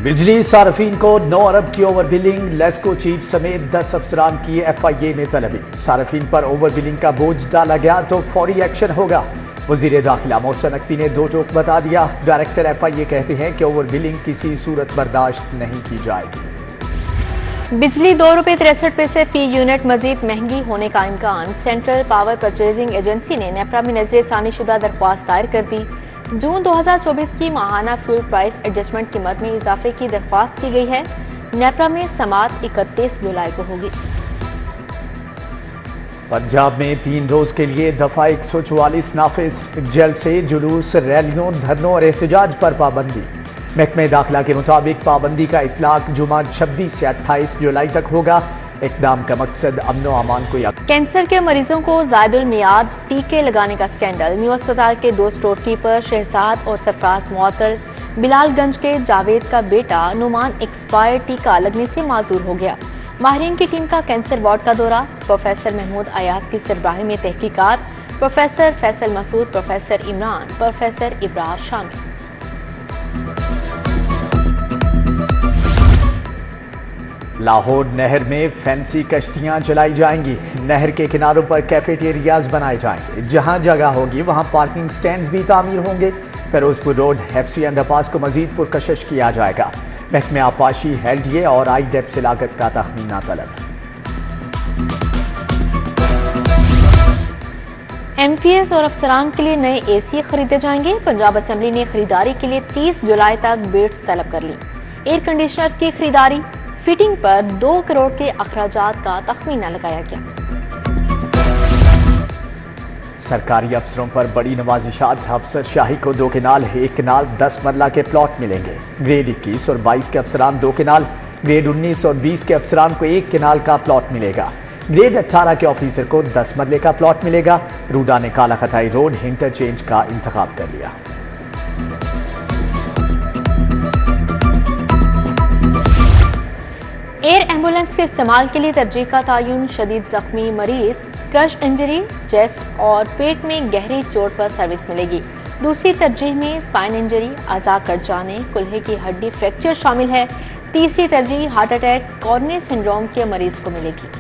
बिजली सार्फिन को 9 अरब की ओवर बिलिंग, लेस्को चीफ समेत 10 अफसरान की FIA में तलबी। सार्फिन पर ओवर बिलिंग का बोझ डाला गया तो फौरी एक्शन होगा। वजीर दाखिला मोहसिन नकवी ने दो टोक बता दिया। डायरेक्टर FIA कहते हैं कि ओवर बिलिंग किसी सूरत बर्दाश्त नहीं की जाएगी। बिजली ₹2.63 फी यूनिट मजीद महंगी होने का इम्कान। सेंट्रल पावर परचेजिंग एजेंसी ने नेपरा में नजरसानी शुदा दरख्वास्त दायर कर दी। जून 2024 की माहाना फ्यूल प्राइस एडजस्टमेंट कीमत में इजाफे की दरख्वास्त की गई है। नेपरा में समात 31 जुलाई को होगी। पंजाब में 3 रोज के लिए दफा 144 नाफिज। जलसे, जुलूस, रैलियों, धरनों और एहतजाज पर पाबंदी। महकमे दाखिला के मुताबिक पाबंदी का इतलाक जुमा 26 से 28 जुलाई तक होगा। इक़दाम का मकसद अमन व अमान को कैंसर के मरीजों को ज़ायदुल मियाद टीके लगाने का स्कैंडल। न्यू अस्पताल के 2 स्टोर कीपर शहजाद और सरफराज मुअत्तल। बिलालगंज के जावेद का बेटा नुमान एक्सपायर्ड टीका लगने से माजूर हो गया। माहिरीन की टीम का कैंसर वार्ड का दौरा। प्रोफेसर महमूद अयाज की सरबराही में तहकीकात। Professor Faisal Masood, professor Imran, professor Ibrar शामिल। लाहौर नहर में फैंसी कश्तियां चलाई जाएंगी। नहर के किनारों पर कैफेटेरियाज बनाए जाएंगे। जहां जगह होगी वहां पार्किंग स्टैंड्स भी तामीर होंगे। फिरोजपुर रोड FC अंडरपास को मजीद पुरकशिश किया जाएगा। महकमे आपाशी, LDA और IDEP से लागत का तखमीना तलब। MPS और अफसरान के लिए नए AC खरीदे जाएंगे। पंजाब असेंबली ने खरीदारी के लिए 30 जुलाई तक बिड्स तलब कर ली। एयर कंडीशनर्स की खरीदारी फिटिंग पर 2 करोड़ के अखराजात का तखमीना लगाया गया। सरकारी अफसरों पर बड़ी नवाजिशात। अफसर शाही को 2 केनाल, 1 केनाल, 10 मरला के प्लॉट मिलेंगे। ग्रेड 21 और 22 के अफसरान 2 केनाल, ग्रेड 19 और 20 के अफसरान को 1 केनाल का प्लॉट मिलेगा। ग्रेड 18 के ऑफिसर को 10 मरले का प्लॉट मिलेगा। रूडा ने काला खताई रोड इंटरचेंज का इंतखाब कर लिया। एयर एम्बुलेंस के इस्तेमाल के लिए तरजीह का तयन। शदीद जख्मी मरीज, क्रश इंजरी, चेस्ट और पेट में गहरी चोट पर सर्विस मिलेगी। दूसरी तरजीह में स्पाइन इंजरी, अज़ा कट जाने, कुल्हे की हड्डी फ्रैक्चर शामिल है। तीसरी तरजीह हार्ट अटैक, कॉर्निया सिंड्रोम के मरीज को मिलेगी।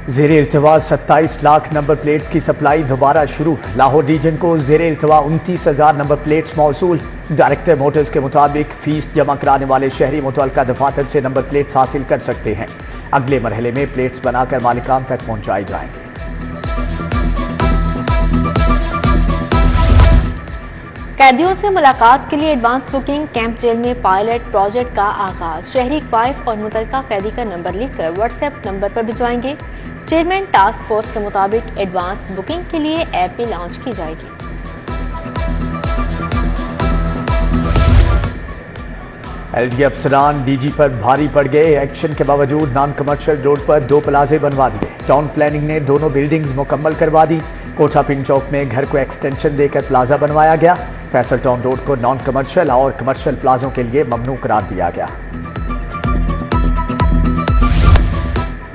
ज़ेरे इल्तिवा 27 लाख नंबर प्लेट्स की सप्लाई दोबारा शुरू। लाहौर रीजन को ज़ेरे इल्तिवा 29,000 नंबर प्लेट्स मौसूल। डायरेक्टर मोटर्स के मुताबिक फीस जमा कराने वाले शहरी मुतल्लिका दफातर से नंबर प्लेट्स हासिल कर सकते हैं। अगले मरहले में प्लेट्स बनाकर मालिकान तक पहुंचाई जाएंगे। कैदियों से मुलाकात के लिए एडवांस बुकिंग। कैंप जेल में पायलट प्रोजेक्ट का आगाज। शहरी वाइफ और मुतल्लिका कैदी का नंबर लिखकर WhatsApp नंबर पर भिजवाएंगे। चेयरमैन टास्क फोर्स के मुताबिक एडवांस बुकिंग के लिए ऐप भी लॉन्च की जाएगी। LD अफसरान DG पर भारी पड़ गए। एक्शन के बावजूद नॉन कमर्शियल रोड पर 2 प्लाजे बनवा दिए। टाउन प्लानिंग ने दोनों बिल्डिंग्स मुकम्मल करवा दी। कोठा पिन चौक में घर को एक्सटेंशन देकर प्लाजा बनवाया गया। फैसल टाउन रोड को नॉन कमर्शियल और कमर्शियल प्लाजों के लिए ममनू करार दिया गया।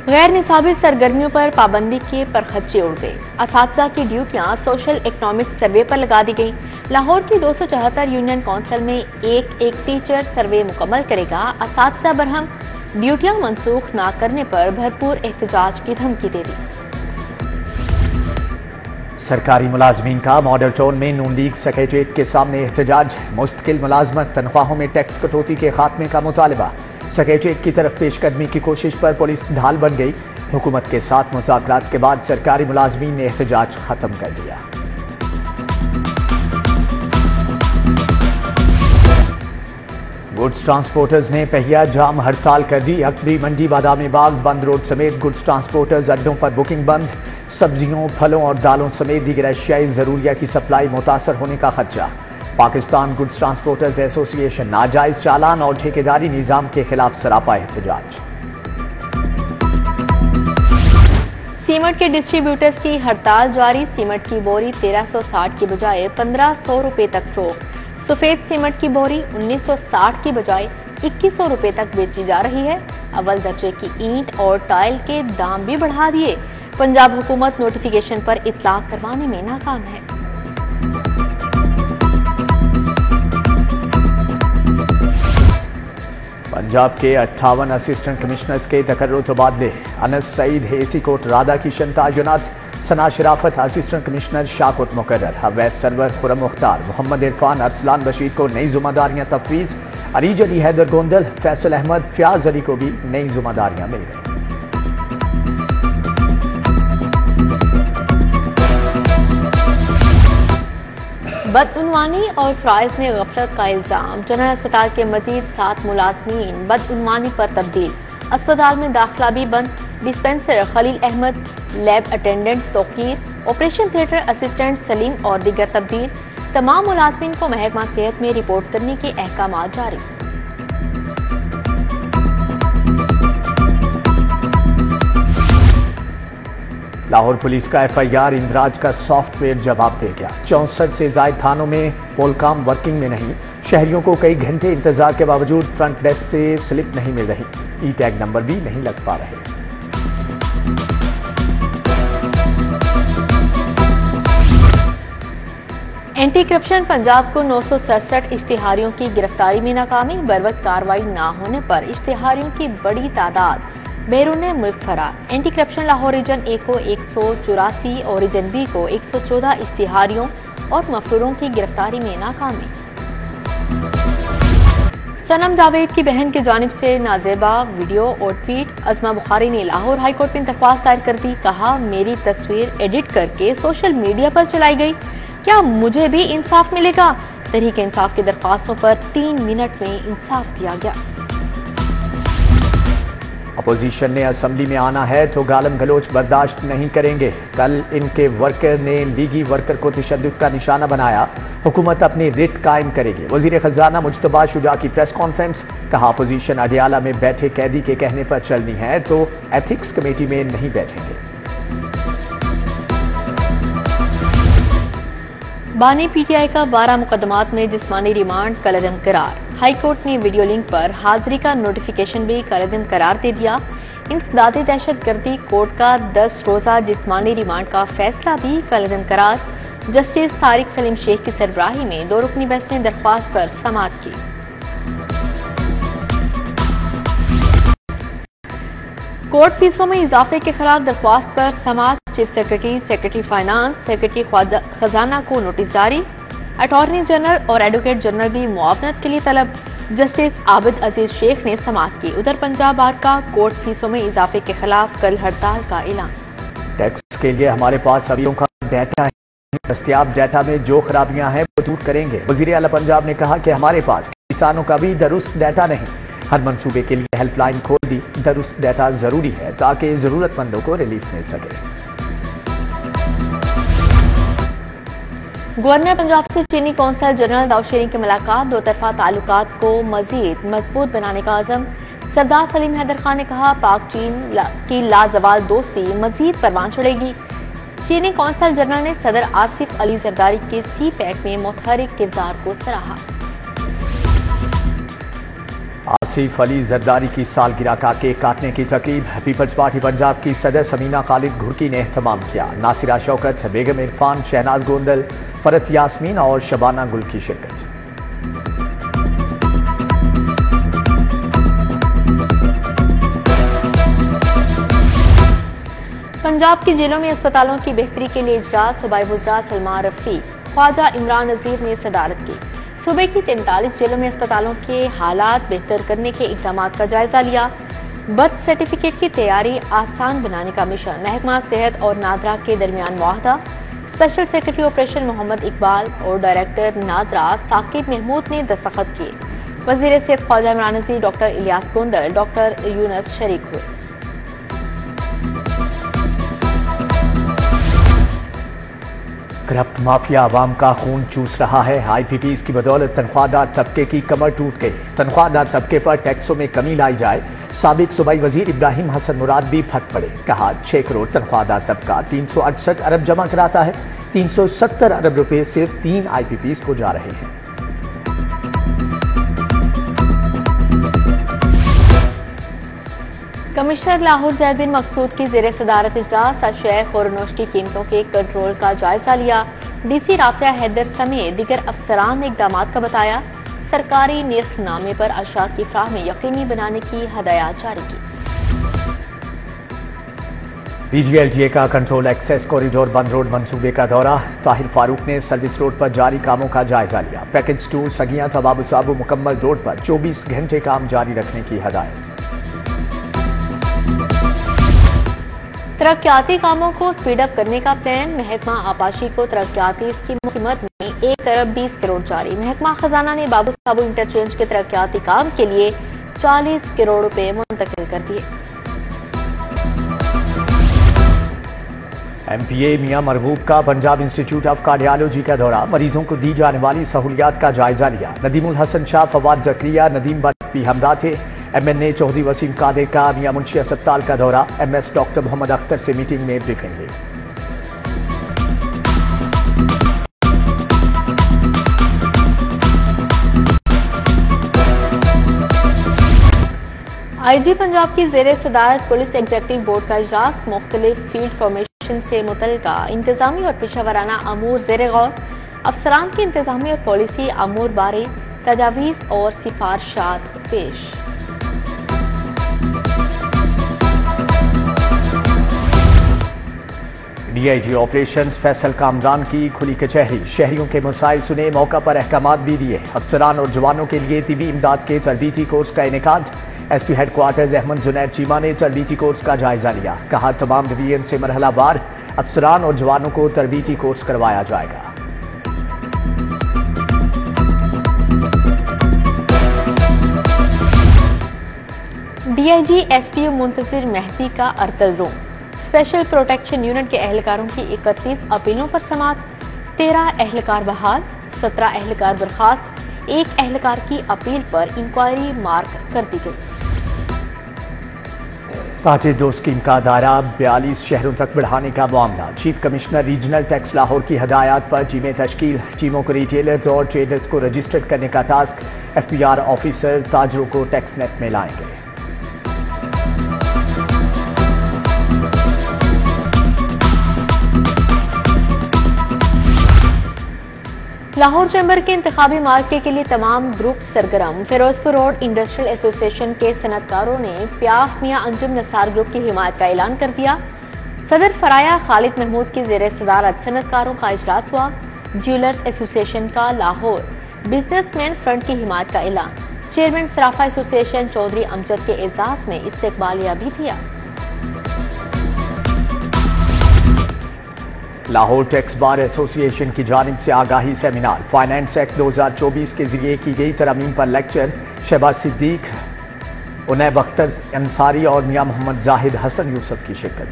गैर निसाबी सरगर्मियों पर पाबंदी के परखच्चे उड़ गए। असातिज़ा की ड्यूटियां सोशल इकोनॉमिक सर्वे पर लगा दी गई। लाहौर की 274 यूनियन काउंसिल में एक टीचर सर्वे मुकम्मल करेगा। असातिज़ा बरहम, ड्यूटियां मनसूख ना करने पर भरपूर एहतजाज की धमकी दे दी। सरकारी मुलाजमीन का मॉडल टाउन में नून लीग सेक्रेटेरिएट के सामने एहतजाज। मुस्तकिल मुलाजमत, तनख्वाहों में टैक्स कटौती के खात्मे का मुतालबा। सेक्रेटेरिएट की तरफ पेशकदमी की कोशिश पर पुलिस ढाल बन गई। हुकूमत के साथ मुज़ाकरात के बाद सरकारी मुलाजमीन ने एहतजाज खत्म कर दिया। गुड्स ट्रांसपोर्टर्स ने पहिया जाम हड़ताल कर दी। अकबरी मंडी, बादामी बाग, बंद रोड समेत गुड्स ट्रांसपोर्टर्स अड्डों पर बुकिंग बंद। सब्जियों, फलों और दालों समेत दीगर अशियाई ज़रूरिया की सप्लाई मुतासर होने का खदशा। पाकिस्तान गुड्स ट्रांसपोर्टर्स एसोसिएशन नाजायज चालान और ठेकेदारी निज़ाम के खिलाफ सरापा एहतजाज। सीमेंट के डिस्ट्रीब्यूटर्स की हड़ताल जारी। सीमेंट की बोरी 1360 की बजाय 1500 रुपए तक फरोख्त। सफेद सीमेंट की बोरी 1960 की बजाय 2100 रुपए तक बेची जा रही है। अव्वल दर्जे की ईंट और टाइल के दाम भी बढ़ा दिए। पंजाब हुकूमत नोटिफिकेशन पर इतलाक करवाने में नाकाम है। पंजाब के 58 असिस्टेंट कमिश्नर्स के तकर्रुर तबादले। अनस सईद हेसी कोट राधा किशन तायुनात, सना शराफत असिस्टेंट कमिश्नर शाहकोट मुकर्रर, अवैस सरवर खुरम मुख्तार, मोहम्मद इरफान अरसलान बशीर को नई जिम्मेदारियां तफवीज, अरीज अली हैदर गोंदल, फैसल अहमद फ्याज अली को भी नई जिम्मेदारियां मिल गई। बदउनवानी और फ्राइज में गफलत का इल्जाम। जनरल अस्पताल के मजीद 7 मुलाजमीन बदउनवानी पर तब्दील। अस्पताल में दाखिला भी बंद। Dispenser Khalil Ahmed, lab attendant Tauqeer, operation theatre assistant Saleem और दीगर तब्दील। तमाम मुलाजमीन को महकमा सेहत में रिपोर्ट करने के अहकाम जारी। लाहौर पुलिस का FIR इंदराज का सॉफ्टवेयर जवाब दे गया। 64 से ज्यादा थानों में पोलकाम वर्किंग में नहीं। शहरियों को कई घंटे इंतजार के बावजूद फ्रंट डेस्क से स्लिप नहीं मिल रही। ई टैग नंबर भी नहीं लग पा रहे। एंटी करप्शन पंजाब को 967 इश्तिहारियों की गिरफ्तारी में नाकामी। बरवक्त कार्रवाई न होने पर इश्तिहारियों की बड़ी तादाद बैरून मुल्क फरार। एंटी करप्शन लाहौर रीजन ए को 184 और रीजन बी को 114 इश्तिहारियों और मफरूरों की गिरफ्तारी में नाकामी। सनम जावेद की बहन की जानिब से नाजेबा वीडियो और ट्वीट। अजमा बुखारी ने लाहौर हाई कोर्ट में दरख्वास्त दायर कर दी। कहा, मेरी तस्वीर एडिट करके सोशल मीडिया पर चलाई गई, क्या मुझे भी इंसाफ मिलेगा? तहरीक इंसाफ की दरख्वास्तों पर 3 मिनट में इंसाफ दिया गया। अपोजिशन ने असेंबली में आना है तो गालम गलोच बर्दाश्त नहीं करेंगे। कल इनके वर्कर ने लीगी वर्कर को तशद्दुद का निशाना बनाया। हुकूमत अपनी रिट कायम करेगी। वजीर खजाना मुज्तबा शुजा की प्रेस कॉन्फ्रेंस। कहा, अपोजिशन अडियाला में बैठे कैदी के कहने पर चलनी है तो एथिक्स कमेटी में नहीं बैठेंगे। बानी PTI का 12 मुकदमात में जिस्मानी रिमांड कलअदम करार। हाई कोर्ट ने वीडियो लिंक पर हाजिरी का नोटिफिकेशन भी कलअदम करार दे दिया। इंसदादी दहशतगर्दी कोर्ट का 10 रोजा जिस्मानी रिमांड का फैसला भी कलअदम करार। जस्टिस तारिक सलीम शेख की सरबराही में 2 रुकनी बेंच ने दरख्वास्त पर समाअत की। कोर्ट फीसों में इजाफे के खिलाफ दरख्वास्त पर समाअत। Chief secretary, secretary finance, secretary खजाना को नोटिस जारी। अटॉर्नी जनरल और एडवोकेट जनरल भी मुआवनत के लिए तलब। जस्टिस आबिद अजीज शेख ने समाअत की। उधर पंजाब बार का कोर्ट फीसों में इजाफे के खिलाफ कल हड़ताल का ऐलान। टैक्स के लिए हमारे पास अभियों का डाटा है। दस्तियाब डाटा में जो खराबियां हैं वो दूर करेंगे। वजीर आला पंजाब ने कहा कि हमारे पास किसानों का भी दुरुस्त डाटा नहीं। हर मंसूबे के लिए हेल्पलाइन खोल दी। दुरुस्त डाटा जरूरी है ताकि जरूरतमंदों को रिलीफ मिल सके। गवर्नर पंजाब से चीनी कौंसल जनरल दाऊद की मुलाकात। 2 तरफा ताल्लुकात को मजीद मजबूत बनाने का आज़म। सरदार सलीम हैदर खान ने कहा, पाक चीन की लाजवाल दोस्ती मजीद परवान चढ़ेगी। चीनी कौंसल जनरल ने सदर आसिफ अली जरदारी के CPEC में मुतहरिक किरदार को सराहा। आसिफ अली जरदारी की सालगिरह का केक काटने की तकरीब पीपल्स पार्टी पंजाब की सदर समीना खालिद घुरकी ने एहतमाम किया। नासिरा शौकत, बेगम इरफान, शहनाज गोंदल, फरत यास्मीन और शबाना गुल की शिरकत। पंजाब की जेलों में अस्पतालों की बेहतरी के लिए इजलास। सूबाई वज़रा सलमा रफी, ख्वाजा इमरान नज़ीर ने सदारत की। सूबे की 43 जेलों में अस्पतालों के हालात बेहतर करने के इक़दाम का जायजा लिया। बर्थ सर्टिफिकेट की तैयारी आसान बनाने का मिशन। महकमा सेहत और नादरा के दरमियान मुआहदा। Special secretary operation Mohammad Iqbal और डायरेक्टर नादरा साकिब महमूद ने दस्तखत किए। वजीर सेहत ख्वाजा इमरान नज़ीर, डॉक्टर इलियास गोंदल, डॉक्टर यूनस शरीक हुए। करप्ट माफिया आवाम का खून चूस रहा है। IPPs की बदौलत तनख्वाहदार तबके की कमर टूट गई। तनख्वाहदार तबके पर टैक्सों में कमी लाई जाए। साबिक सूबाई वजीर इब्राहिम हसन मुराद भी फट पड़े। कहा, 6 करोड़ तनख्वाहदार तबका 368 अरब जमा कराता है। 370 अरब रुपए सिर्फ 3 IPPs को जा रहे हैं। कमिश्नर लाहौर ज़ैद बिन मकसूद की ज़ेर सदारत इजलास अशय खोरनोश की कीमतों के कंट्रोल का जायजा लिया। DC राफिया हैदर समेत दीगर अफसरान ने इक़दामात का बताया। सरकारी निर्खनामे पर अशया की फ्राहमी यकीनी बनाने की हदायत जारी की। PGLGA का कंट्रोल एक्सेस कॉरिडोर बंद रोड मंसूबे का दौरा। ताहिर फारूक ने सर्विस रोड पर जारी कामों का जायजा लिया। पैकेज 2 सगियां तवाबू साबू मुकम्मल रोड पर 24 घंटे काम जारी रखने की हदायत। तरक्याती कामों को स्पीडअप करने का प्लान। महकमा आबाशी को तरक्याती स्कीमों की मद में 1 अरब 20 करोड़ जारी। महकमा खजाना ने बाबू साबू इंटरचेंज के तरक्याती काम के लिए 40 करोड़ रुपए मुंतकिल कर दिए। MPA मियां मरगूब का पंजाब इंस्टीट्यूट ऑफ कार्डियोलॉजी का दौरा। मरीजों को दी जाने वाली सहूलियात का जायजा लिया। नदीमुल हसन शाह, फवाद जकरिया, नदीम भट्ट भी हमरा थे। MNA चौधरी वसीम कादर का मियां मुंशी अस्पताल का दौरा। MS डॉक्टर मोहम्मद अख्तर से मीटिंग में ब्रीफिंग ली। IG पंजाब की ज़ेर सदारत पुलिस एग्जीक्यूटिव बोर्ड का इजलास। मुख्तलिफ फील्ड फॉर्मेशन से मुतल्लिका इंतजामी और पेशावराना अमूर ज़ेर गौर। अफसरान की इंतजामी और पॉलिसी अमूर बारे तजावीज़ और सिफारिशात पेश। DIG ऑपरेशंस फैसल कामरान की खुली कचहरी। शहरियों के मसाइल सुने, मौका पर अहकामात भी दिए। अफसरान और जवानों के लिए तिबी इमदाद के तरबीती कोर्स का इनेकाद। SP हेडक्वार्टर्स अहमद जुनैद चीमा ने तरबीती कोर्स का जायजा लिया। कहा तमाम डिवीजन से मरहलावार अफसरान और जवानों को तरबीती कोर्स करवाया जाएगा। DIG SPO मुंतजिर मेहदी का अरतल रूम। स्पेशल प्रोटेक्शन यूनिट के एहलकारों की 31 अपीलों पर समात। 13 एहलकार बहाल, 17 एहलकार बर्खास्त। 1 एहलकार की अपील पर इंक्वायरी मार्क कर दी गई। ताजे 2 स्कीम का दायरा 42 शहरों तक बढ़ाने का मामला। Chief commissioner regional tax Lahore की हदायत पर टीमें तश्कील। टीमों को रिटेलर्स और ट्रेडर्स को रजिस्टर्ड करने का टास्क। FPR ऑफिसर ताजरों को टैक्स नेट में लाएंगे। लाहौर चैम्बर के इंतखाबी मार्के के लिए तमाम ग्रुप सरगर्म। फिरोजपुर रोड इंडस्ट्रियल एसोसिएशन के सनतकारों ने प्याफ मियां अंजुम नसार ग्रुप की हिमायत का ऐलान कर दिया। सदर फराया खालिद महमूद की ज़ेर सदारत सनतकारों का इजलास हुआ। ज्वेलर्स एसोसिएशन का लाहौर बिजनेसमैन फ्रंट की हिमायत का ऐलान। चेयरमैन सराफा एसोसिएशन चौधरी अमजद के एजाज में इस्तकबालिया भी दिया। लाहौर टैक्स बार एसोसिएशन की जानिब से आगाही सेमिनार। फाइनेंस एक्ट 2024 के जरिए की गई तरमीम पर लेक्चर। शहबाज सिद्दीक, उनैब अख्तर अंसारी और मियां मोहम्मद जाहिद हसन यूसुफ की शिरकत।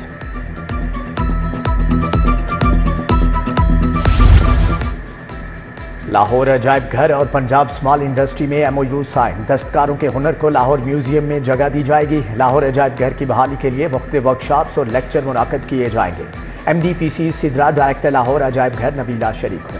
लाहौर अजायब घर और पंजाब स्मॉल इंडस्ट्री में MOU साइन। दस्तकारों के हुनर को लाहौर म्यूजियम में जगह दी जाएगी। लाहौर अजायब घर की बहाली के लिए मुख्तलिफ वर्कशॉप्स और लेक्चर मुनाकिद किए जाएंगे। MDPC सिदरा डायरेक्टर लाहौर अजायब घर नबीला शरीक हुए।